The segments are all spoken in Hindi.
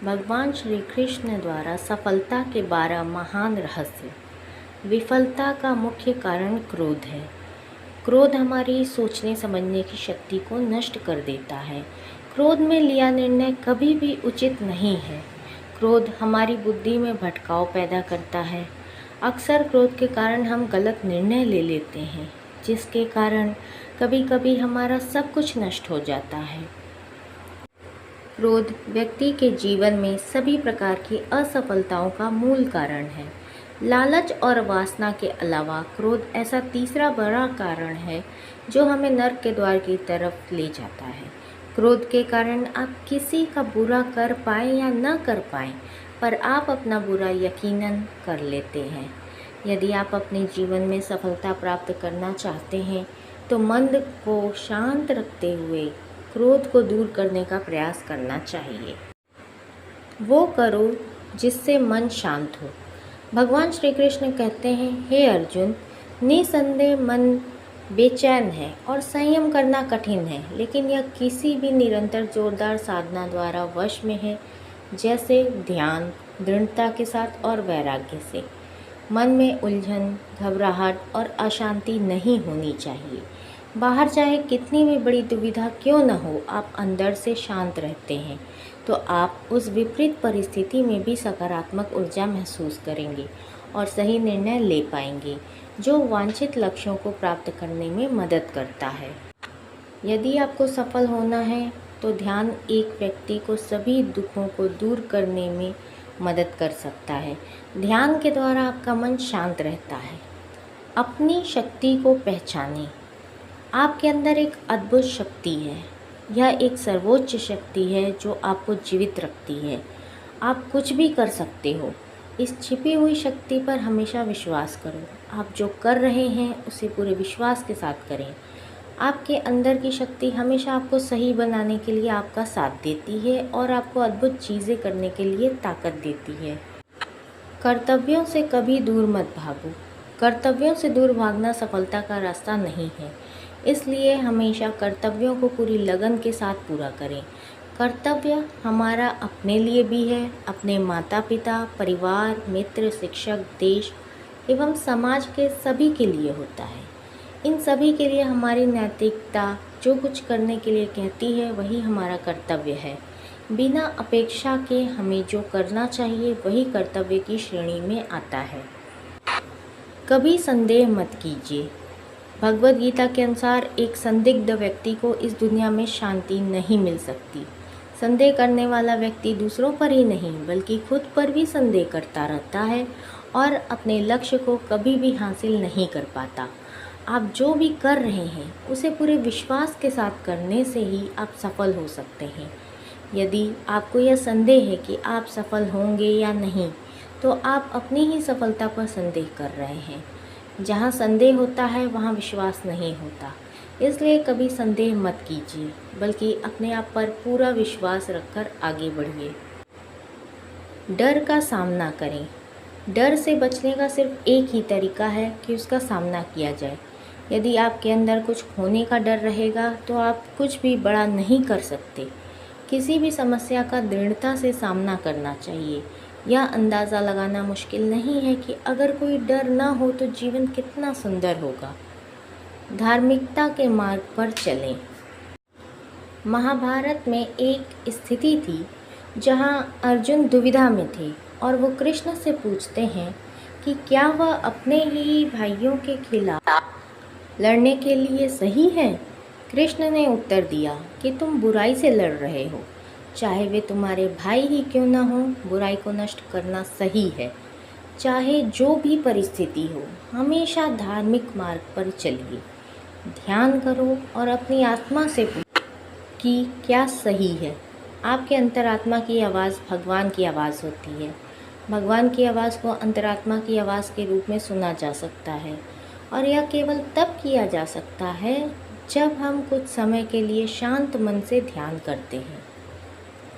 भगवान श्री कृष्ण द्वारा सफलता के 12 महान रहस्य। विफलता का मुख्य कारण क्रोध है। क्रोध हमारी सोचने समझने की शक्ति को नष्ट कर देता है। क्रोध में लिया निर्णय कभी भी उचित नहीं है। क्रोध हमारी बुद्धि में भटकाव पैदा करता है। अक्सर क्रोध के कारण हम गलत निर्णय ले लेते हैं, जिसके कारण कभी कभी हमारा सब कुछ नष्ट हो जाता है। क्रोध व्यक्ति के जीवन में सभी प्रकार की असफलताओं का मूल कारण है। लालच और वासना के अलावा क्रोध ऐसा तीसरा बड़ा कारण है जो हमें नर्क के द्वार की तरफ ले जाता है। क्रोध के कारण आप किसी का बुरा कर पाए या न कर पाए, पर आप अपना बुरा यकीनन कर लेते हैं। यदि आप अपने जीवन में सफलता प्राप्त करना चाहते हैं तो मन को शांत रखते हुए क्रोध को दूर करने का प्रयास करना चाहिए। वो करो जिससे मन शांत हो। भगवान श्री कृष्ण कहते हैं, हे अर्जुन, निसंदेह मन बेचैन है और संयम करना कठिन है, लेकिन यह किसी भी निरंतर जोरदार साधना द्वारा वश में है, जैसे ध्यान, दृढ़ता के साथ और वैराग्य से। मन में उलझन, घबराहट और अशांति नहीं होनी चाहिए। बाहर चाहे कितनी भी बड़ी दुविधा क्यों न हो, आप अंदर से शांत रहते हैं तो आप उस विपरीत परिस्थिति में भी सकारात्मक ऊर्जा महसूस करेंगे और सही निर्णय ले पाएंगे, जो वांछित लक्ष्यों को प्राप्त करने में मदद करता है। यदि आपको सफल होना है तो ध्यान एक व्यक्ति को सभी दुखों को दूर करने में मदद कर सकता है। ध्यान के द्वारा आपका मन शांत रहता है। अपनी शक्ति को पहचानें। आपके अंदर एक अद्भुत शक्ति है। यह एक सर्वोच्च शक्ति है जो आपको जीवित रखती है। आप कुछ भी कर सकते हो। इस छिपी हुई शक्ति पर हमेशा विश्वास करो। आप जो कर रहे हैं उसे पूरे विश्वास के साथ करें। आपके अंदर की शक्ति हमेशा आपको सही बनाने के लिए आपका साथ देती है और आपको अद्भुत चीज़ें करने के लिए ताकत देती है। कर्तव्यों से कभी दूर मत भागो। कर्तव्यों से दूर भागना सफलता का रास्ता नहीं है, इसलिए हमेशा कर्तव्यों को पूरी लगन के साथ पूरा करें। कर्तव्य हमारा अपने लिए भी है, अपने माता पिता, परिवार, मित्र, शिक्षक, देश एवं समाज के सभी के लिए होता है। इन सभी के लिए हमारी नैतिकता जो कुछ करने के लिए कहती है वही हमारा कर्तव्य है। बिना अपेक्षा के हमें जो करना चाहिए वही कर्तव्य की श्रेणी में आता है। कभी संदेह मत कीजिए। भगवद गीता के अनुसार एक संदिग्ध व्यक्ति को इस दुनिया में शांति नहीं मिल सकती। संदेह करने वाला व्यक्ति दूसरों पर ही नहीं बल्कि खुद पर भी संदेह करता रहता है और अपने लक्ष्य को कभी भी हासिल नहीं कर पाता। आप जो भी कर रहे हैं उसे पूरे विश्वास के साथ करने से ही आप सफल हो सकते हैं। यदि आपको यह संदेह है कि आप सफल होंगे या नहीं, तो आप अपनी ही सफलता पर संदेह कर रहे हैं। जहाँ संदेह होता है वहाँ विश्वास नहीं होता, इसलिए कभी संदेह मत कीजिए, बल्कि अपने आप पर पूरा विश्वास रखकर आगे बढ़िए। डर का सामना करें। डर से बचने का सिर्फ एक ही तरीका है कि उसका सामना किया जाए। यदि आपके अंदर कुछ खोने का डर रहेगा तो आप कुछ भी बड़ा नहीं कर सकते। किसी भी समस्या का दृढ़ता से सामना करना चाहिए। यह अंदाज़ा लगाना मुश्किल नहीं है कि अगर कोई डर ना हो तो जीवन कितना सुंदर होगा। धार्मिकता के मार्ग पर चलें। महाभारत में एक स्थिति थी जहां अर्जुन दुविधा में थे और वो कृष्ण से पूछते हैं कि क्या वह अपने ही भाइयों के खिलाफ लड़ने के लिए सही है। कृष्ण ने उत्तर दिया कि तुम बुराई से लड़ रहे हो, चाहे वे तुम्हारे भाई ही क्यों ना हो। बुराई को नष्ट करना सही है। चाहे जो भी परिस्थिति हो, हमेशा धार्मिक मार्ग पर चलिए। ध्यान करो और अपनी आत्मा से पूछो कि क्या सही है। आपके अंतरात्मा की आवाज़ भगवान की आवाज़ होती है। भगवान की आवाज़ को अंतरात्मा की आवाज़ के रूप में सुना जा सकता है और यह केवल तब किया जा सकता है जब हम कुछ समय के लिए शांत मन से ध्यान करते हैं।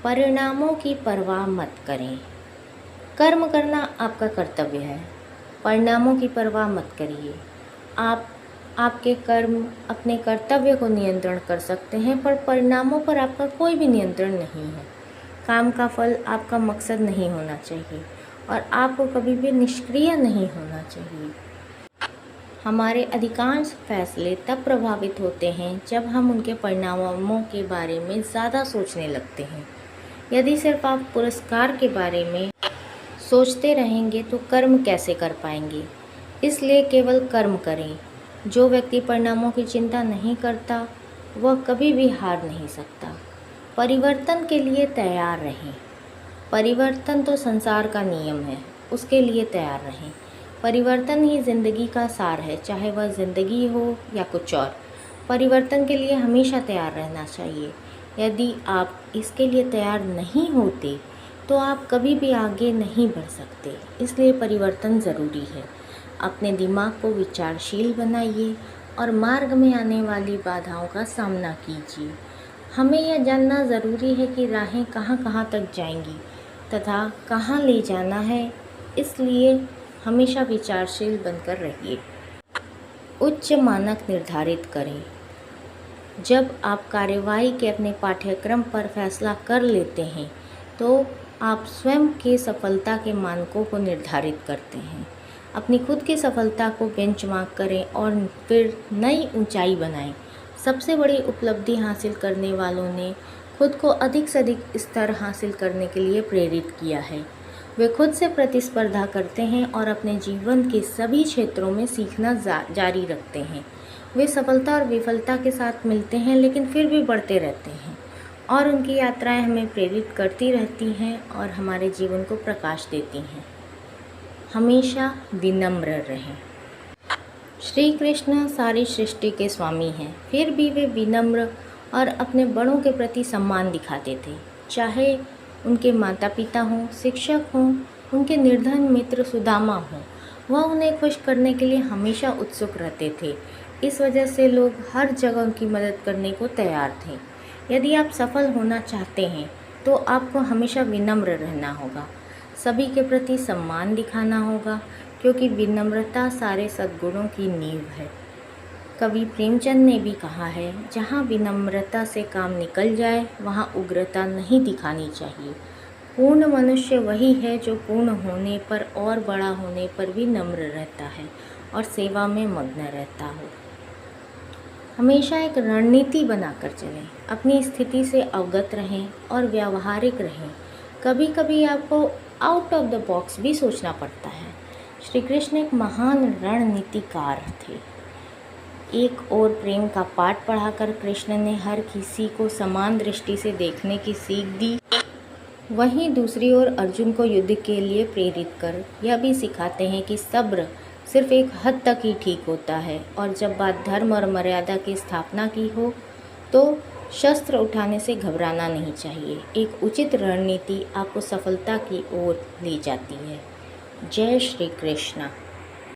परिणामों की परवाह मत करें। कर्म करना आपका कर्तव्य है। परिणामों की परवाह मत करिए। आपके कर्म अपने कर्तव्य को नियंत्रण कर सकते हैं, पर परिणामों पर आपका कोई भी नियंत्रण नहीं है। काम का फल आपका मकसद नहीं होना चाहिए और आपको कभी भी निष्क्रिय नहीं होना चाहिए। हमारे अधिकांश फैसले तब प्रभावित होते हैं जब हम उनके परिणामों के बारे में ज़्यादा सोचने लगते हैं। यदि सिर्फ आप पुरस्कार के बारे में सोचते रहेंगे तो कर्म कैसे कर पाएंगे। इसलिए केवल कर्म करें। जो व्यक्ति परिणामों की चिंता नहीं करता वह कभी भी हार नहीं सकता। परिवर्तन के लिए तैयार रहें। परिवर्तन तो संसार का नियम है, उसके लिए तैयार रहें। परिवर्तन ही ज़िंदगी का सार है, चाहे वह ज़िंदगी हो या कुछ और। परिवर्तन के लिए हमेशा तैयार रहना चाहिए। यदि आप इसके लिए तैयार नहीं होते तो आप कभी भी आगे नहीं बढ़ सकते। इसलिए परिवर्तन ज़रूरी है। अपने दिमाग को विचारशील बनाइए और मार्ग में आने वाली बाधाओं का सामना कीजिए। हमें यह जानना ज़रूरी है कि राहें कहाँ कहाँ तक जाएंगी तथा कहाँ ले जाना है, इसलिए हमेशा विचारशील बनकर रहिए। उच्च मानक निर्धारित करें। जब आप कार्यवाही के अपने पाठ्यक्रम पर फैसला कर लेते हैं तो आप स्वयं के सफलता के मानकों को निर्धारित करते हैं। अपनी खुद की सफलता को बेंचमार्क करें और फिर नई ऊंचाई बनाएं। सबसे बड़ी उपलब्धि हासिल करने वालों ने खुद को अधिक से अधिक स्तर हासिल करने के लिए प्रेरित किया है। वे खुद से प्रतिस्पर्धा करते हैं और अपने जीवन के सभी क्षेत्रों में सीखना जारी रखते हैं। वे सफलता और विफलता के साथ मिलते हैं लेकिन फिर भी बढ़ते रहते हैं और उनकी यात्राएं हमें प्रेरित करती रहती हैं और हमारे जीवन को प्रकाश देती हैं। हमेशा विनम्र रहें। श्री कृष्ण सारी सृष्टि के स्वामी हैं, फिर भी वे विनम्र और अपने बड़ों के प्रति सम्मान दिखाते थे। चाहे उनके माता पिता हों, शिक्षक हों, उनके निर्धन मित्र सुदामा हों, वह उन्हें खुश करने के लिए हमेशा उत्सुक रहते थे। इस वजह से लोग हर जगह उनकी मदद करने को तैयार थे। यदि आप सफल होना चाहते हैं तो आपको हमेशा विनम्र रहना होगा। सभी के प्रति सम्मान दिखाना होगा, क्योंकि विनम्रता सारे सद्गुणों की नींव है। कवि प्रेमचंद ने भी कहा है, जहाँ विनम्रता से काम निकल जाए वहाँ उग्रता नहीं दिखानी चाहिए। पूर्ण मनुष्य वही है जो पूर्ण होने पर और बड़ा होने पर भी नम्र रहता है और सेवा में मग्न रहता हो। हमेशा एक रणनीति बनाकर चलें। अपनी स्थिति से अवगत रहें और व्यावहारिक रहें। कभी कभी आपको आउट ऑफ द बॉक्स भी सोचना पड़ता है। श्री कृष्ण एक महान रणनीतिकार थे। एक ओर प्रेम का पाठ पढ़ाकर कृष्ण ने हर किसी को समान दृष्टि से देखने की सीख दी, वहीं दूसरी ओर अर्जुन को युद्ध के लिए प्रेरित कर यह भी सिखाते हैं कि सब्र सिर्फ एक हद तक ही ठीक होता है और जब बात धर्म और मर्यादा की स्थापना की हो तो शस्त्र उठाने से घबराना नहीं चाहिए। एक उचित रणनीति आपको सफलता की ओर ले जाती है। जय श्री कृष्ण।